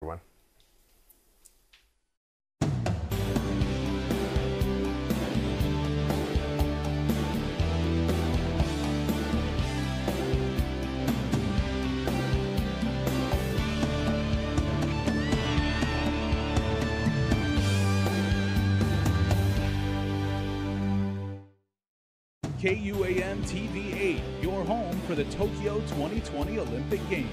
Everyone. KUAM TV8, your home for the Tokyo 2020 Olympic Games.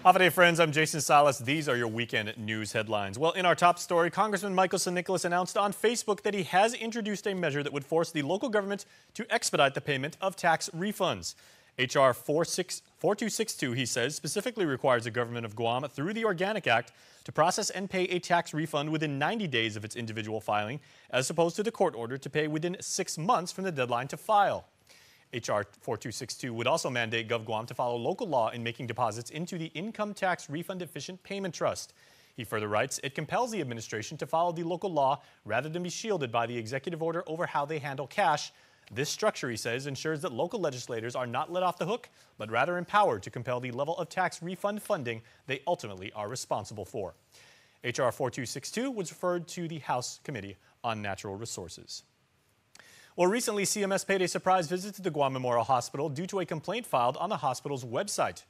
Holiday friends, I'm Jason Salas. These are your weekend news headlines. Well, in our top story, Congressman Michael San Nicolas announced on Facebook that he has introduced a measure that would force the local government to expedite the payment of tax refunds. H.R. 4262, he says, specifically requires the government of Guam, through the Organic Act, to process and pay a tax refund within 90 days of its individual filing, as opposed to the court order to pay within 6 months from the deadline to file. H.R. 4262 would also mandate GovGuam to follow local law in making deposits into the Income Tax Refund Efficient Payment Trust. He further writes, it compels the administration to follow the local law rather than be shielded by the executive order over how they handle cash. This structure, he says, ensures that local legislators are not let off the hook, but rather empowered to compel the level of tax refund funding they ultimately are responsible for. H.R. 4262 was referred to the House Committee on Natural Resources. Well, recently, CMS paid a surprise visit to the Guam Memorial Hospital due to a complaint filed on the hospital's website.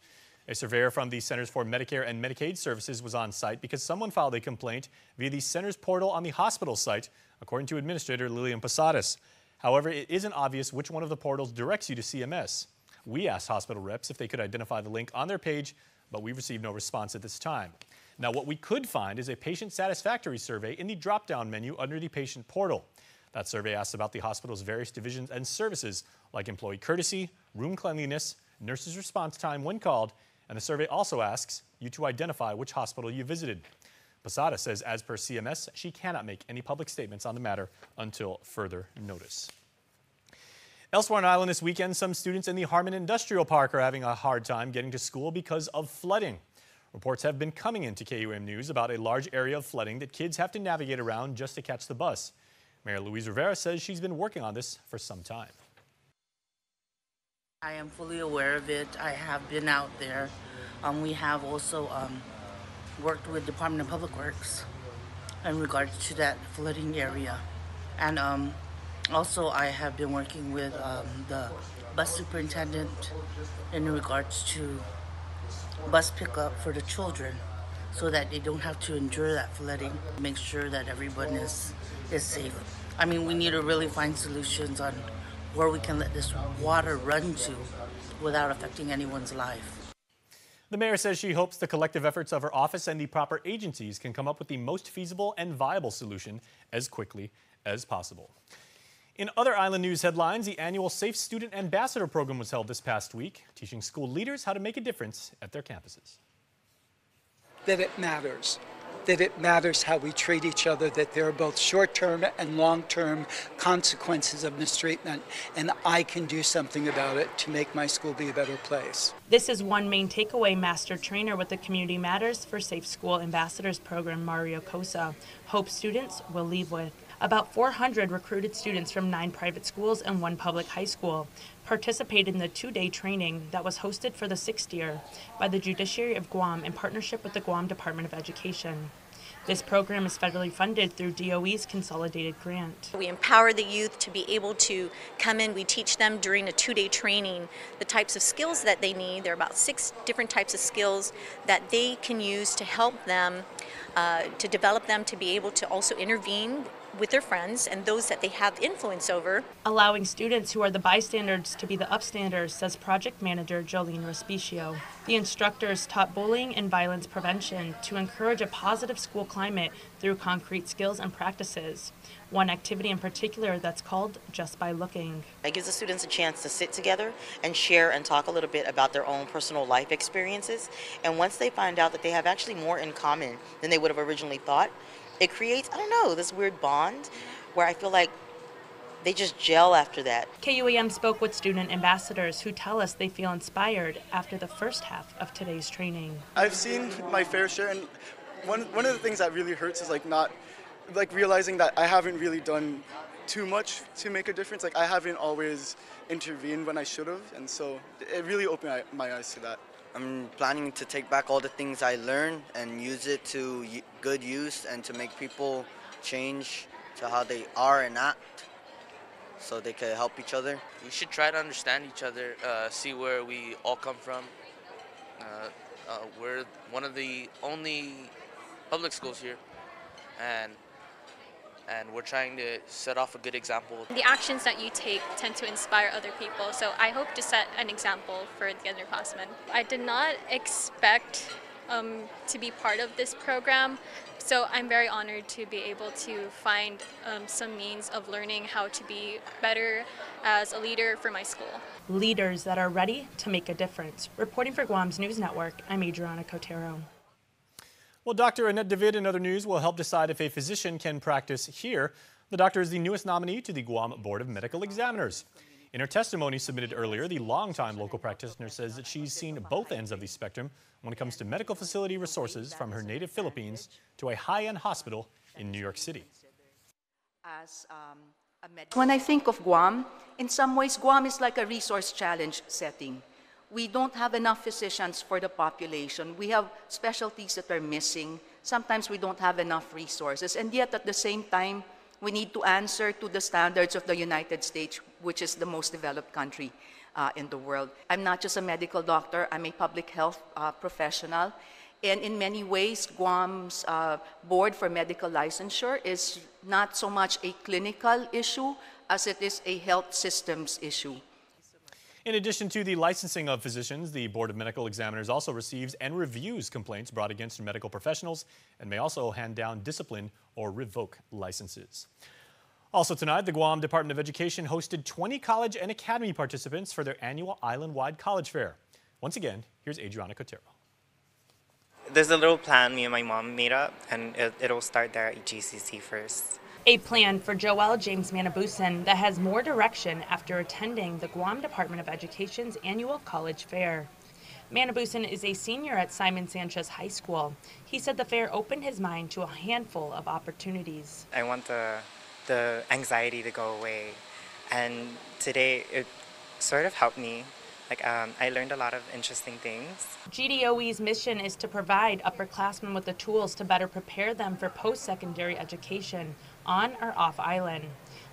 A surveyor from the Centers for Medicare and Medicaid Services was on site because someone filed a complaint via the center's portal on the hospital site, according to Administrator Lillian Posadas. However, it isn't obvious which one of the portals directs you to CMS. We asked hospital reps if they could identify the link on their page, but we received no response at this time. Now, what we could find is a patient satisfactory survey in the drop-down menu under the patient portal. That survey asks about the hospital's various divisions and services, like employee courtesy, room cleanliness, nurses' response time when called, and the survey also asks you to identify which hospital you visited. Posada says, as per CMS, she cannot make any public statements on the matter until further notice. Elsewhere on island this weekend, some students in the Harmon Industrial Park are having a hard time getting to school because of flooding. Reports have been coming into KUAM News about a large area of flooding that kids have to navigate around just to catch the bus. Mayor Louise Rivera says she's been working on this for some time. I am fully aware of it. I have been out there. We have also worked with Department of Public Works in regards to that flooding area. And also I have been working with the bus superintendent in regards to bus pickup for the children so that they don't have to endure that flooding. Make sure that everyone is safe. I mean, we need to really find solutions on where we can let this water run to without affecting anyone's life. The mayor says she hopes the collective efforts of her office and the proper agencies can come up with the most feasible and viable solution as quickly as possible. In other island news headlines, the annual Safe Student Ambassador program was held this past week, teaching school leaders how to make a difference at their campuses. That it matters how we treat each other, that there are both short-term and long-term consequences of mistreatment, and I can do something about it to make my school be a better place. This is one main takeaway master trainer with the Community Matters for Safe School Ambassadors program, Mario Cosa, hopes students will leave with. About 400 recruited students from 9 private schools and 1 public high school participated in the 2-day training that was hosted for the 6th year by the Judiciary of Guam in partnership with the Guam Department of Education. This program is federally funded through DOE's consolidated grant. We empower the youth to be able to come in. We teach them during a 2-day training the types of skills that they need. There are about 6 different types of skills that they can use to help them, to develop them to be able to also intervene with their friends and those that they have influence over. Allowing students who are the bystanders to be the upstanders, says project manager Jolene Respicio. The instructors taught bullying and violence prevention to encourage a positive school climate through concrete skills and practices. One activity in particular that's called Just by Looking. It gives the students a chance to sit together and share and talk a little bit about their own personal life experiences. And once they find out that they have actually more in common than they would have originally thought, it creates, I don't know, this weird bond where I feel like they just gel after that. KUAM spoke with student ambassadors who tell us they feel inspired after the first half of today's training. I've seen my fair share, and one of the things that really hurts is like not like realizing that I haven't really done too much to make a difference. Like I haven't always intervened when I should have, and so it really opened my eyes to that. I'm planning to take back all the things I learned and use it to good use and to make people change to how they are and act so they can help each other. We should try to understand each other, see where we all come from. We're one of the only public schools here, and we're trying to set off a good example. The actions that you take tend to inspire other people, so I hope to set an example for the underclassmen. I did not expect to be part of this program, so I'm very honored to be able to find some means of learning how to be better as a leader for my school. Leaders that are ready to make a difference. Reporting for Guam's News Network, I'm Adriana Cotero. Well, Dr. Annette David in other news will help decide if a physician can practice here. The doctor is the newest nominee to the Guam Board of Medical Examiners. In her testimony submitted earlier, the longtime local practitioner says that she's seen both ends of the spectrum when it comes to medical facility resources from her native Philippines to a high-end hospital in New York City. When I think of Guam, in some ways, Guam is like a resource challenge setting. We don't have enough physicians for the population. We have specialties that are missing. Sometimes we don't have enough resources. And yet, at the same time, we need to answer to the standards of the United States, which is the most developed country in the world. I'm not just a medical doctor. I'm a public health professional. And in many ways, Guam's Board for Medical Licensure is not so much a clinical issue as it is a health systems issue. In addition to the licensing of physicians, the Board of Medical Examiners also receives and reviews complaints brought against medical professionals and may also hand down discipline or revoke licenses. Also tonight, the Guam Department of Education hosted 20 college and academy participants for their annual island-wide college fair. Once again, here's Adriana Cotero. There's a little plan me and my mom made up, and it'll start there at GCC first. A plan for Joel James Manabusan that has more direction after attending the Guam Department of Education's annual college fair. Manabusan is a senior at Simon Sanchez High School. He said the fair opened his mind to a handful of opportunities. I want the anxiety to go away, and today it sort of helped me. I learned a lot of interesting things. GDOE's mission is to provide upperclassmen with the tools to better prepare them for post-secondary education on or off island.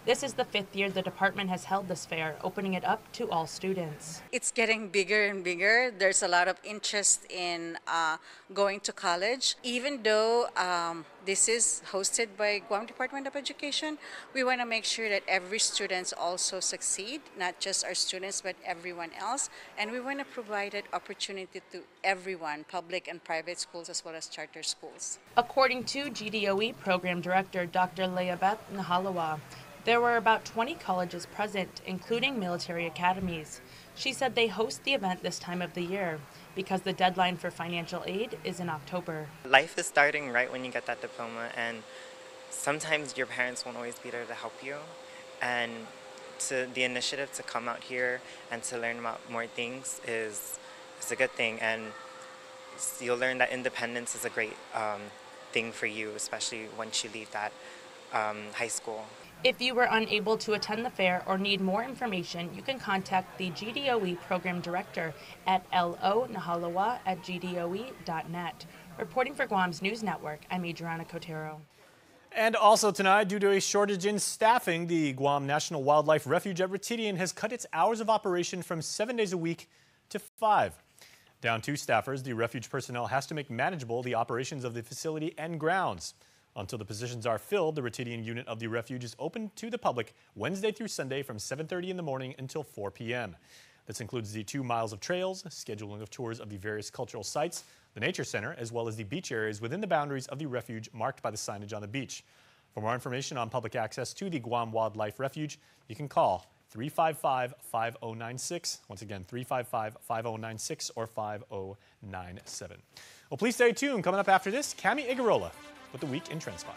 This is the 5th year the department has held this fair, opening it up to all students. It's getting bigger and bigger. There's a lot of interest in going to college. Even though this is hosted by Guam Department of Education, we want to make sure that every student also succeed, not just our students, but everyone else. And we want to provide that opportunity to everyone, public and private schools as well as charter schools. According to GDOE Program Director Dr. Leabeth Nahalawa, there were about 20 colleges present, including military academies. She said they host the event this time of the year because the deadline for financial aid is in October. Life is starting right when you get that diploma, and sometimes your parents won't always be there to help you. And the initiative to come out here and to learn about more things is a good thing. And you'll learn that independence is a great thing for you, especially once you leave that high school. If you were unable to attend the fair or need more information, you can contact the GDOE Program Director at lonahalawa@gdoe.net. Reporting for Guam's News Network, I'm Adriana Cotero. And also tonight, due to a shortage in staffing, the Guam National Wildlife Refuge at Ritidian has cut its hours of operation from 7 days a week to 5. Down 2 staffers, the refuge personnel has to make manageable the operations of the facility and grounds. Until the positions are filled, the Ritidian unit of the refuge is open to the public Wednesday through Sunday from 7:30 in the morning until 4 p.m. This includes the 2 miles of trails, scheduling of tours of the various cultural sites, the nature center, as well as the beach areas within the boundaries of the refuge marked by the signage on the beach. For more information on public access to the Guam Wildlife Refuge, you can call 355-5096. Once again, 355-5096 or 5097. Well, please stay tuned. Coming up after this, Cami Igarola with the Week in Transpire.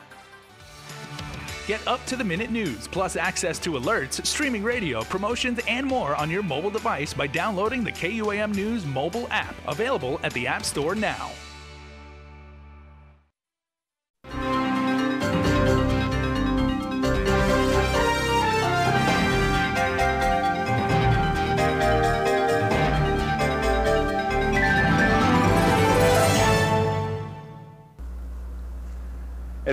Get up-to-the-minute news, plus access to alerts, streaming radio, promotions, and more on your mobile device by downloading the KUAM News mobile app, available at the App Store now.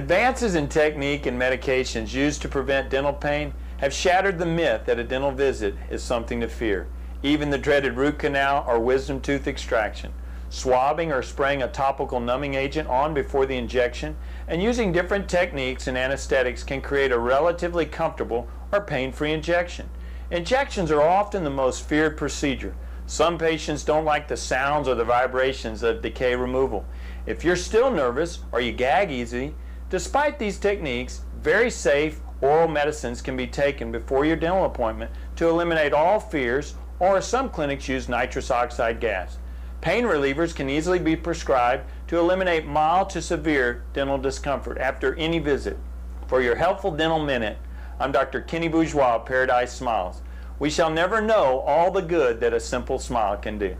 Advances in technique and medications used to prevent dental pain have shattered the myth that a dental visit is something to fear. Even the dreaded root canal or wisdom tooth extraction. Swabbing or spraying a topical numbing agent on before the injection, and using different techniques and anesthetics can create a relatively comfortable or pain-free injection. Injections are often the most feared procedure. Some patients don't like the sounds or the vibrations of decay removal. If you're still nervous or you gag easy, despite these techniques, very safe oral medicines can be taken before your dental appointment to eliminate all fears, or some clinics use nitrous oxide gas. Pain relievers can easily be prescribed to eliminate mild to severe dental discomfort after any visit. For your Helpful Dental Minute, I'm Dr. Kenny Bourgeois of Paradise Smiles. We shall never know all the good that a simple smile can do.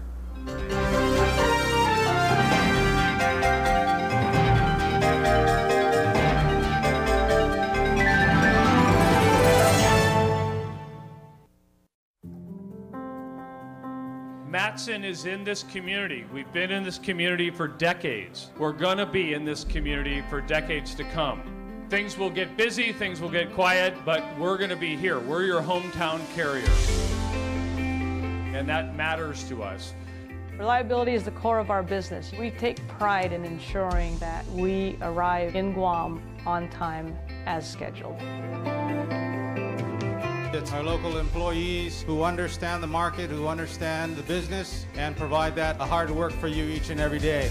Matson is in this community. We've been in this community for decades. We're gonna be in this community for decades to come. Things will get busy, things will get quiet, but we're gonna be here. We're your hometown carrier. And that matters to us. Reliability is the core of our business. We take pride in ensuring that we arrive in Guam on time as scheduled. It's our local employees who understand the market, who understand the business, and provide that hard work for you each and every day.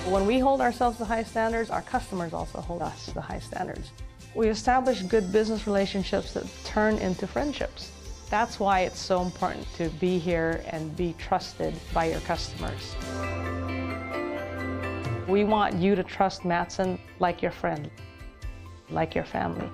When we hold ourselves to high standards, our customers also hold us to high standards. We establish good business relationships that turn into friendships. That's why it's so important to be here and be trusted by your customers. We want you to trust Matson like your friend, like your family.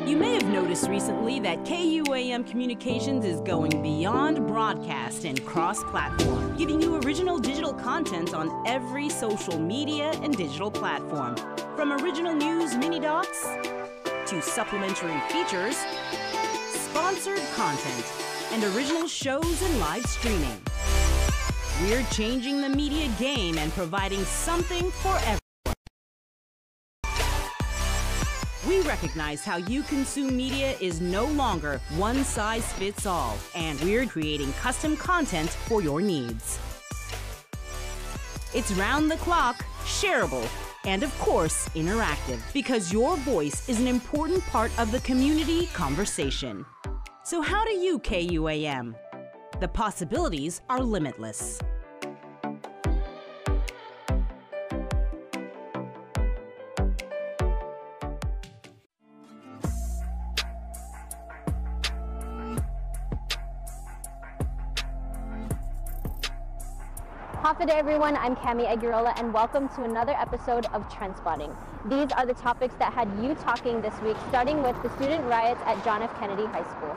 You may have noticed recently that KUAM Communications is going beyond broadcast and cross-platform, giving you original digital content on every social media and digital platform. From original news mini-docs to supplementary features, sponsored content, and original shows and live streaming. We're changing the media game and providing something for everyone. We recognize how you consume media is no longer one size fits all, and we're creating custom content for your needs. It's round the clock, shareable, and of course, interactive, because your voice is an important part of the community conversation. So how do you KUAM? The possibilities are limitless. How's it, everyone? I'm Cami Aguirola, and welcome to another episode of Trendspotting. These are the topics that had you talking this week, starting with the student riots at John F. Kennedy High School.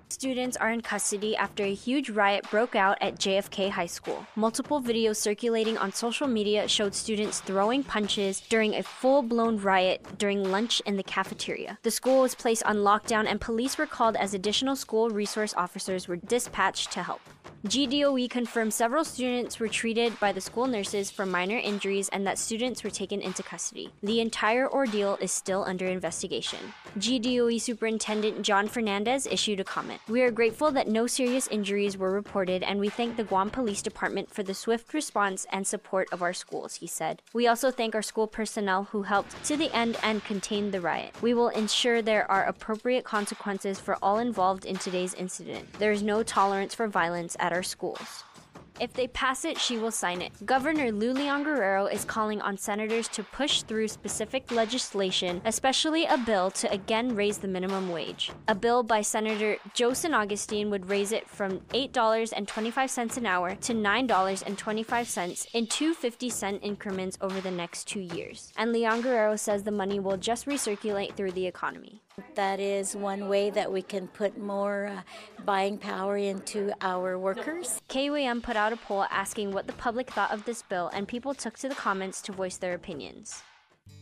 Students are in custody after a huge riot broke out at JFK High School. Multiple videos circulating on social media showed students throwing punches during a full-blown riot during lunch in the cafeteria. The school was placed on lockdown and police were called as additional school resource officers were dispatched to help. GDOE confirmed several students were treated by the school nurses for minor injuries and that students were taken into custody. The entire ordeal is still under investigation. GDOE Superintendent John Fernandez issued a comment. "We are grateful that no serious injuries were reported, and we thank the Guam Police Department for the swift response and support of our schools," he said. "We also thank our school personnel who helped to the end and contained the riot. We will ensure there are appropriate consequences for all involved in today's incident. There is no tolerance for violence at our schools." If they pass it, she will sign it. Governor Lou Leon Guerrero is calling on senators to push through specific legislation, especially a bill to again raise the minimum wage. A bill by Senator Joe San Augustine would raise it from $8.25 an hour to $9.25 in two 50-cent increments over the next 2 years. And Leon Guerrero says the money will just recirculate through the economy. That is one way that we can put more buying power into our workers. KUAM put out a poll asking what the public thought of this bill, and people took to the comments to voice their opinions.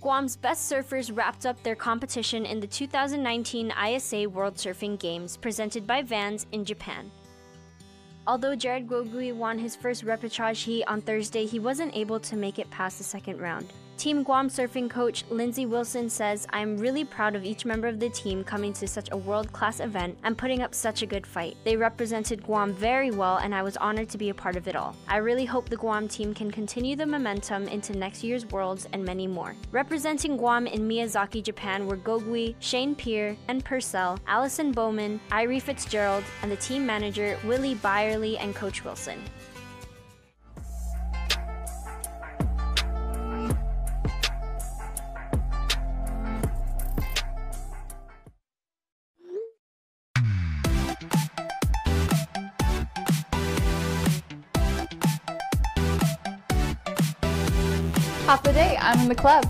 Guam's best surfers wrapped up their competition in the 2019 ISA World Surfing Games presented by Vans in Japan. Although Jared Gogui won his first repechage heat on Thursday, he wasn't able to make it past the second round. Team Guam surfing coach Lindsey Wilson says, "I'm really proud of each member of the team coming to such a world-class event and putting up such a good fight. They represented Guam very well and I was honored to be a part of it all. I really hope the Guam team can continue the momentum into next year's Worlds and many more." Representing Guam in Miyazaki, Japan were Gogui, Shane Peer, and Purcell, Allison Bowman, Irie Fitzgerald, and the team manager Willie Byerly and Coach Wilson. Half the day, I'm in the club.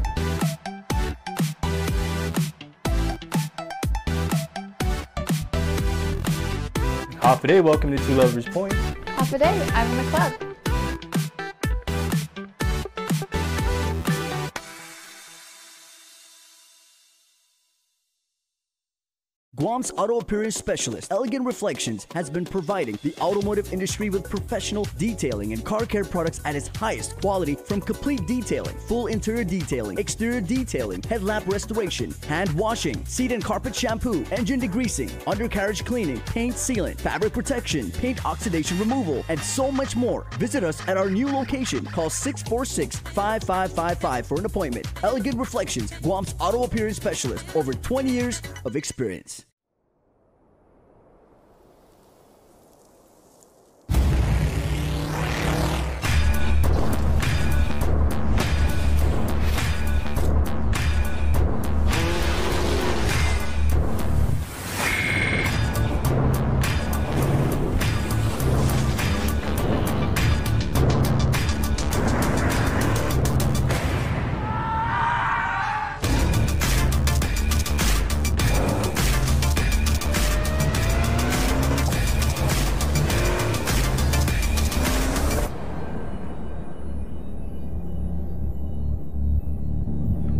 Half a day, welcome to Two Lovers Point. Half the day, I'm in the club. Guam's auto appearance specialist, Elegant Reflections, has been providing the automotive industry with professional detailing and car care products at its highest quality, from complete detailing, full interior detailing, exterior detailing, headlamp restoration, hand washing, seat and carpet shampoo, engine degreasing, undercarriage cleaning, paint sealant, fabric protection, paint oxidation removal, and so much more. Visit us at our new location. Call 646-5555 for an appointment. Elegant Reflections, Guam's auto appearance specialist, over 20 years of experience.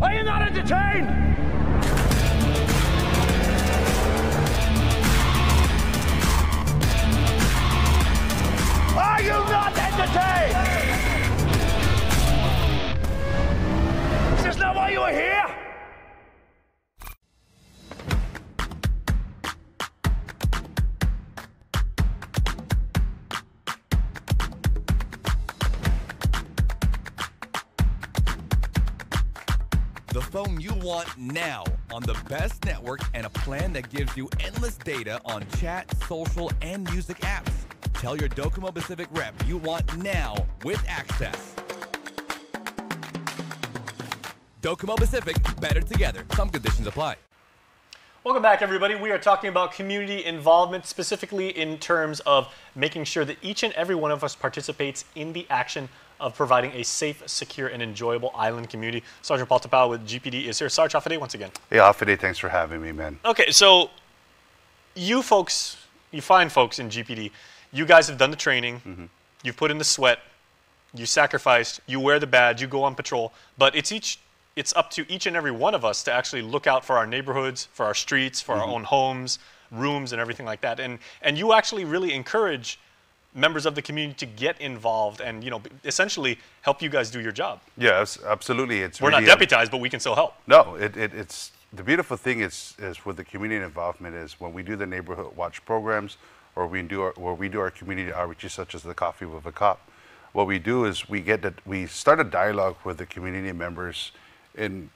Are you not entertained? Are you not entertained? Is this not why you are here? The phone you want now on the best network and a plan that gives you endless data on chat, social, and music apps. Tell your Docomo Pacific rep you want now with access. Docomo Pacific, better together. Some conditions apply. Welcome back, everybody. We are talking about community involvement, specifically in terms of making sure that each and every one of us participates in the action of providing a safe, secure, and enjoyable island community. Sergeant Paul Tapao with GPD is here. Sergeant Afade, once again. Hey, Afade, thanks for having me, man. Okay, so you folks, you fine folks in GPD, you guys have done the training, you've put in the sweat, you sacrificed, you wear the badge, you go on patrol, but it's up to each and every one of us to actually look out for our neighborhoods, for our streets, for our own homes, rooms, and everything like that. And you actually really encourage members of the community to get involved and, you know, essentially help you guys do your job. Yes, absolutely. We're really not deputized, but we can still help. No, it's the beautiful thing is with the community involvement is when we do the neighborhood watch programs, or we do our community outreaches such as the Coffee with a Cop. What we do is we start a dialogue with the community members in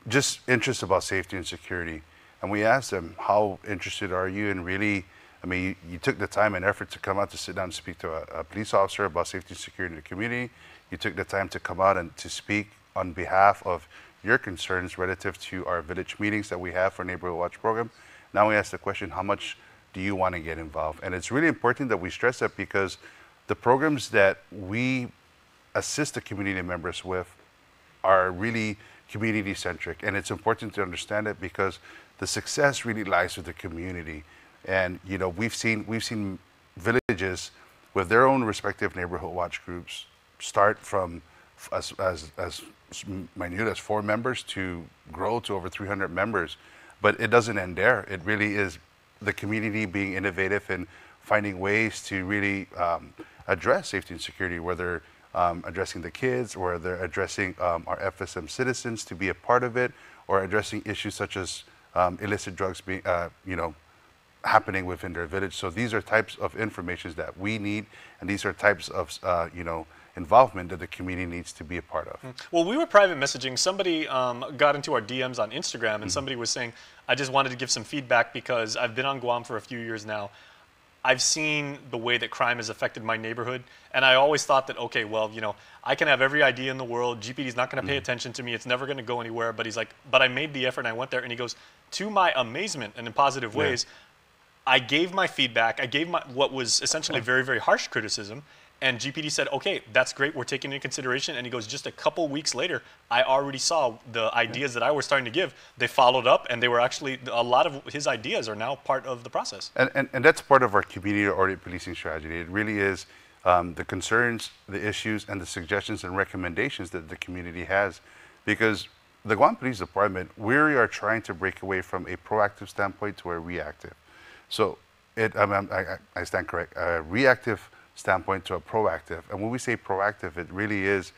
just interest about safety and security, and we ask them, how interested are you in really, I mean, you took the time and effort to come out to sit down and speak to a police officer about safety and security in the community. You took the time to come out and to speak on behalf of your concerns relative to our village meetings that we have for Neighborhood Watch program. Now we ask the question, how much do you want to get involved? And it's really important that we stress that, because the programs that we assist the community members with are really community centric. And it's important to understand it, because the success really lies with the community. And you know, we've seen villages with their own respective neighborhood watch groups start from as minute as 4 members to grow to over 300 members. But it doesn't end there. It really is the community being innovative and finding ways to really address safety and security, whether addressing the kids, or they're addressing our FSM citizens to be a part of it, or addressing issues such as illicit drugs being, happening within their village. So these are types of information that we need, and these are types of, involvement that the community needs to be a part of. Well, we were private messaging. Somebody got into our DMs on Instagram, and somebody was saying, I just wanted to give some feedback because I've been on Guam for a few years now. I've seen the way that crime has affected my neighborhood, and I always thought that, okay, well, I can have every idea in the world. GPD's not going to pay attention to me. It's never going to go anywhere. But he's like, but I made the effort and I went there. And he goes, to my amazement and in positive ways, I gave my feedback. I gave what was essentially very, very harsh criticism. And GPD said, okay, that's great. We're taking it into consideration. And he goes, just a couple weeks later, I already saw the ideas that I was starting to give. They followed up, and they were actually, a lot of his ideas are now part of the process. And that's part of our community-oriented policing strategy. It really is the concerns, the issues, and the suggestions and recommendations that the community has. Because the Guam Police Department, we are trying to break away from a proactive standpoint to a reactive. So I stand correct, a reactive standpoint to a proactive. And when we say proactive, it really is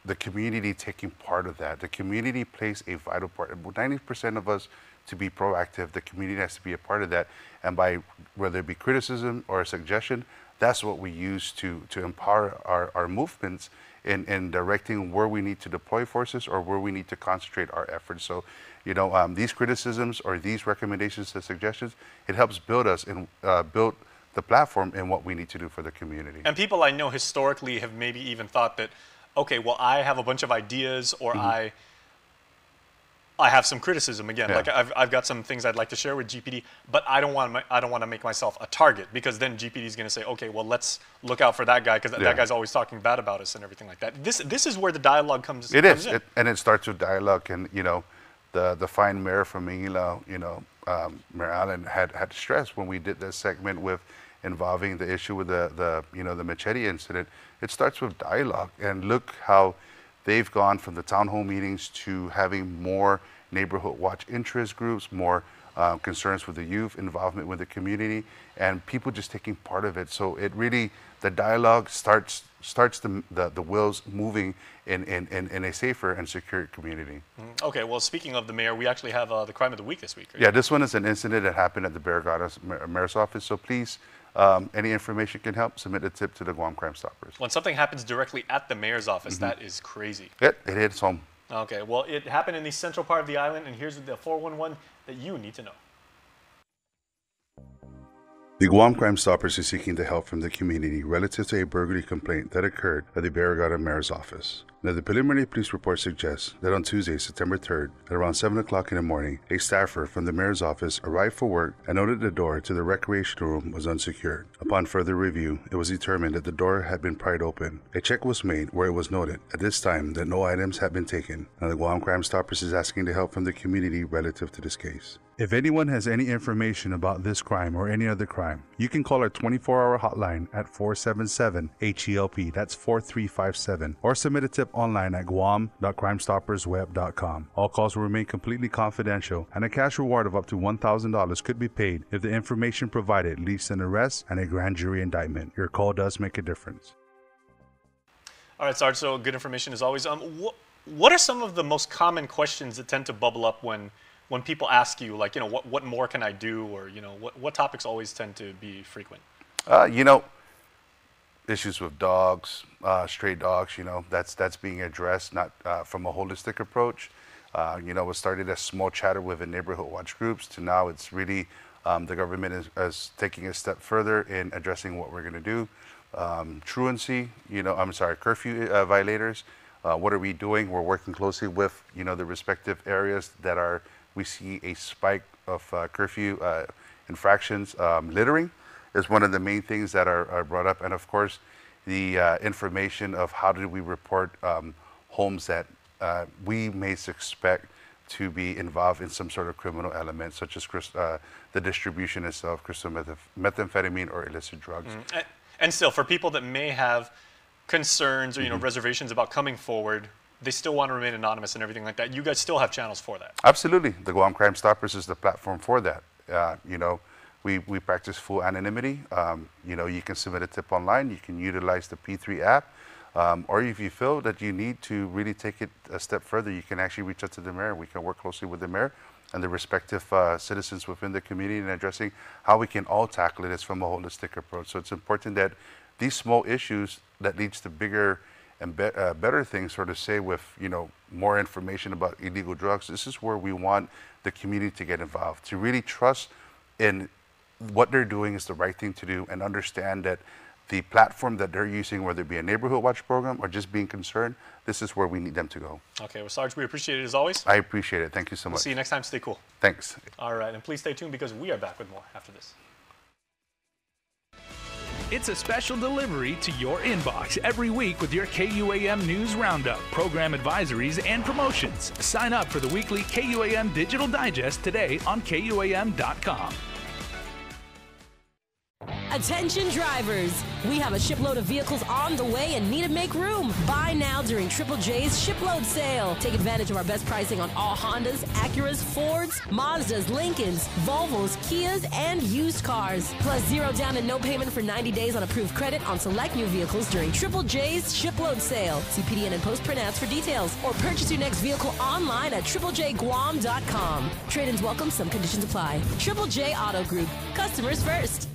the community taking part of that. The community plays a vital part. 90% of us to be proactive, the community has to be a part of that. And by whether it be criticism or a suggestion, that's what we use to empower our movements in directing where we need to deploy forces or where we need to concentrate our efforts. So, these criticisms or these recommendations and suggestions, it helps build us and build the platform and what we need to do for the community. And people I know historically have maybe even thought that, okay, well, I have a bunch of ideas, or I have some criticism again. Like I've got some things I'd like to share with GPD, but I don't want to make myself a target, because then GPD is going to say, okay, well, let's look out for that guy, because that guy's always talking bad about us and everything like that. This is where the dialogue comes. It is, and it starts with dialogue. And the fine mayor from Manila, Mayor Allen had stressed when we did this segment involving the issue with the machete incident. It starts with dialogue, and look how they've gone from the town hall meetings to having more neighborhood watch interest groups, more concerns with the youth, involvement with the community, and people just taking part of it. So it really, the dialogue starts the wheels moving in a safer and secure community. Okay, well, speaking of the mayor, we actually have the crime of the week this week. Right? Yeah, this one is an incident that happened at the Barrigada Mayor's office. So please, any information can help, submit a tip to the Guam Crime Stoppers. When something happens directly at the mayor's office, that is crazy. It hits home. Okay, well, it happened in the central part of the island, and here's the 411 that you need to know. The Guam Crime Stoppers is seeking the help from the community relative to a burglary complaint that occurred at the Barrigada Mayor's office. Now, the preliminary police report suggests that on Tuesday, September 3rd, at around 7 o'clock in the morning, a staffer from the mayor's office arrived for work and noted the door to the recreation room was unsecured. Upon further review, it was determined that the door had been pried open. A check was made where it was noted at this time that no items had been taken. Now, the Guam Crime Stoppers is asking the help from the community relative to this case. If anyone has any information about this crime or any other crime, you can call our 24-hour hotline at 477-HELP, that's 4357, or submit a tip online at guam.crimestoppersweb.com. All calls will remain completely confidential, and a cash reward of up to $1,000 could be paid if the information provided leads to an arrest and a grand jury indictment. Your call does make a difference. All right, Sarge, so good information as always. What are some of the most common questions that tend to bubble up when people ask you, like, what more can I do, or, what topics always tend to be frequent? Issues with dogs, stray dogs, that's being addressed, not from a holistic approach. It started as small chatter within neighborhood watch groups to now it's really the government is taking a step further in addressing what we're going to do. Truancy, curfew violators. What are we doing? We're working closely with, the respective areas that we see a spike of curfew infractions. Littering is one of the main things that are brought up. And of course, the information of how do we report homes that we may suspect to be involved in some sort of criminal element, such as the distribution itself, crystal methamphetamine or illicit drugs. And still, for people that may have concerns or reservations about coming forward, they still want to remain anonymous and everything like that, you guys still have channels for that? Absolutely. The Guam Crime Stoppers is the platform for that. We practice full anonymity. You can submit a tip online. You can utilize the P3 app. Or if you feel that you need to really take it a step further, you can actually reach out to the mayor. We can work closely with the mayor and the respective citizens within the community in addressing how we can all tackle this from a holistic approach. So it's important that these small issues that leads to bigger and better things, or to say with more information about illegal drugs, this is where we want the community to get involved, to really trust in what they're doing is the right thing to do, and understand that the platform that they're using, whether it be a neighborhood watch program or just being concerned, this is where we need them to go. Okay, well, Sarge, we appreciate it as always. I appreciate it. Thank you so much. We'll see you next time. Stay cool. Thanks. All right, and please stay tuned because we are back with more after this. It's a special delivery to your inbox every week with your KUAM News Roundup, program advisories, and promotions. Sign up for the weekly KUAM Digital Digest today on KUAM.com. Attention drivers! We have a shipload of vehicles on the way and need to make room. Buy now during Triple J's shipload sale. Take advantage of our best pricing on all Hondas, Acuras, Fords, Mazdas, Lincolns, Volvos, Kias, and used cars. Plus 0 down and no payment for 90 days on approved credit on select new vehicles during Triple J's shipload sale. See PDN and post-print ads for details, or purchase your next vehicle online at triplejguam.com. Trade-ins welcome, some conditions apply. Triple J Auto Group. Customers first.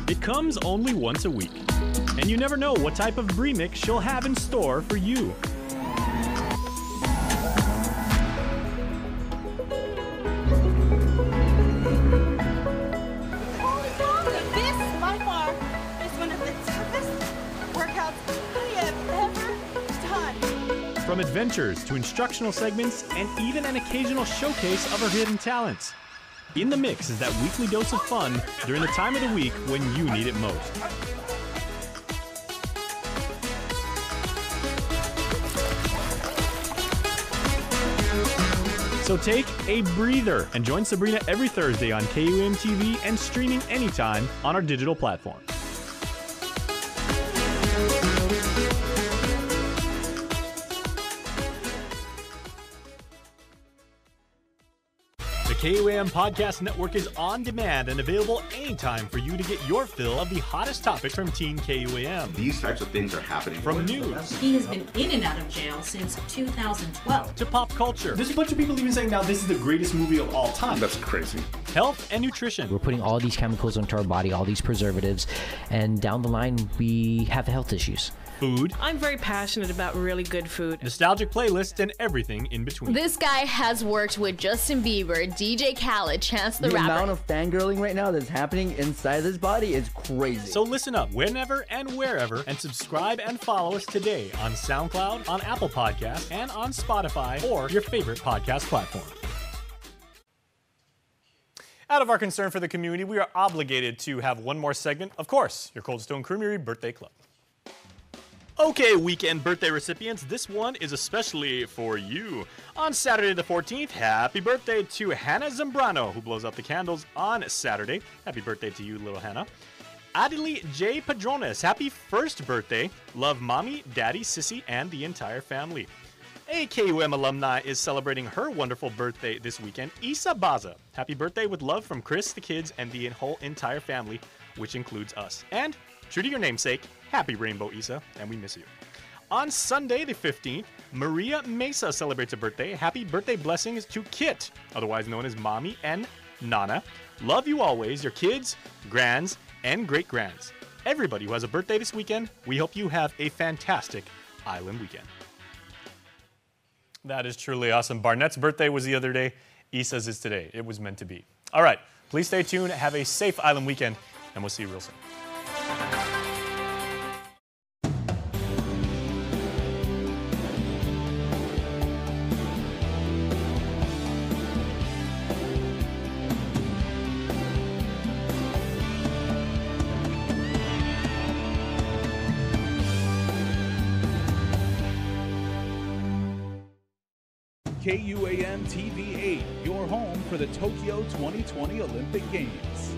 It comes only once a week, and you never know what type of brie mix she'll have in store for you. This, by far, is one of the toughest workouts I have ever done. From adventures to instructional segments and even an occasional showcase of her hidden talents. In the mix is that weekly dose of fun during the time of the week when you need it most. So take a breather and join Sabrina every Thursday on KUAM TV and streaming anytime on our digital platform. The KUAM Podcast Network is on demand and available anytime for you to get your fill of the hottest topics from Teen KUAM. These types of things are happening. From news. He has been in and out of jail since 2012. To pop culture. There's a bunch of people even saying now this is the greatest movie of all time. That's crazy. Health and nutrition. We're putting all these chemicals into our body, all these preservatives, and down the line we have health issues. Food. I'm very passionate about really good food. Nostalgic playlists and everything in between. This guy has worked with Justin Bieber, DJ Khaled, Chance the Rapper. The amount of fangirling right now that's happening inside this body is crazy. So listen up whenever and wherever, and subscribe and follow us today on SoundCloud, on Apple Podcasts, and on Spotify or your favorite podcast platform. Out of our concern for the community, we are obligated to have one more segment. Of course, your Cold Stone Creamery Birthday Club. Okay, weekend birthday recipients, this one is especially for you. On Saturday the 14th, happy birthday to Hannah Zambrano, who blows out the candles on Saturday. Happy birthday to you, little Hannah. Adelie J. Padrones, happy first birthday. Love mommy, daddy, sissy, and the entire family. A KUM alumni is celebrating her wonderful birthday this weekend, Isa Baza. Happy birthday with love from Chris, the kids, and the whole entire family, which includes us. And true to your namesake, happy Rainbow Isa, and we miss you. On Sunday the 15th, Maria Mesa celebrates a birthday. Happy birthday blessings to Kit, otherwise known as Mommy and Nana. Love you always, your kids, grands, and great-grands. Everybody who has a birthday this weekend, we hope you have a fantastic island weekend. That is truly awesome. Barnett's birthday was the other day. Isa's is today. It was meant to be. All right, please stay tuned. Have a safe island weekend, and we'll see you real soon. KUAM TV 8, your home for the Tokyo 2020 Olympic Games.